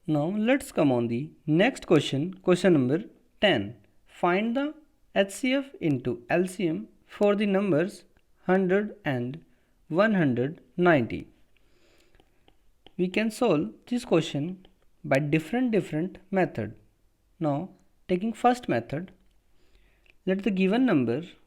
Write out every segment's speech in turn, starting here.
Now let's come on the next question, question number 10. Find the HCF into LCM for the numbers 100 and 190. We can solve this question by different method. Now taking first method, let the given numbers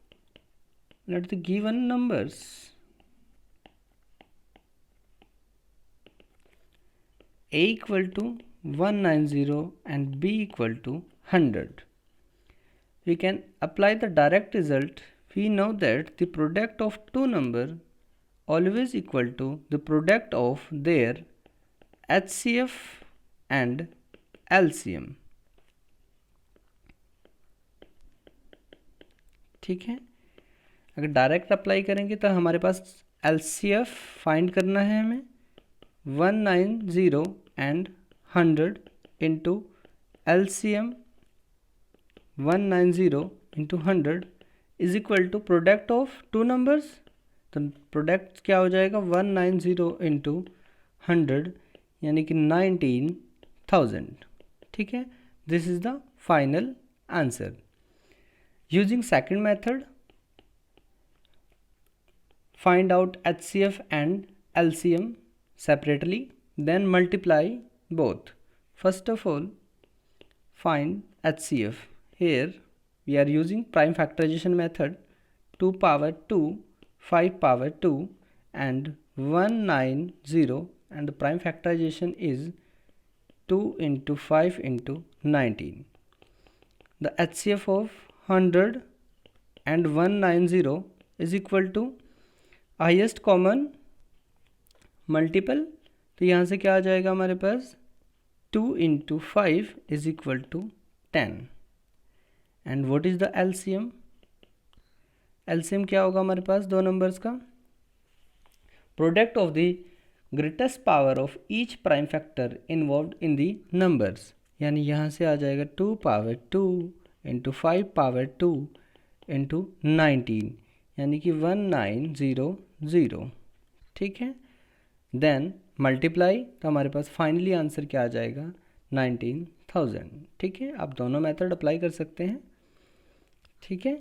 A equal to 190 and B equal to 100. We can apply the direct result. We know that the product of two numbers always equal to the product of their HCF and LCM. ठीक है, अगर direct apply करेंगे तो हमारे पास LCF find करना है हमें 190 and 100 into LCM 190 into 100 is equal to product of two numbers. तो प्रोडक्ट क्या हो जाएगा 190 into 100 यानी कि 19,000. ठीक है, this is the final answer. Using second method, find out HCF and LCM separately, then multiply both. First of all, find HCF. Here we are using prime factorization method. 2 power 2, 5 power 2 and 190, and the prime factorization is 2 into 5 into 19. The HCF of 100 and 190 is equal to highest common multiple. तो यहाँ से क्या आ जाएगा हमारे पास 2 into 5 is equal to 10. And what is the LCM? LCM क्या होगा हमारे पास दो नंबर्स का? Product of the greatest power of each prime factor involved in the numbers. यानी यहाँ से आ जाएगा 2 power 2 into 5 power 2 into 19, यानी कि 1900. ठीक है, देन मल्टीप्लाई, तो हमारे पास फाइनली आंसर क्या आ जाएगा 19,000. ठीक है, आप दोनों मेथड अप्लाई कर सकते हैं. ठीक है.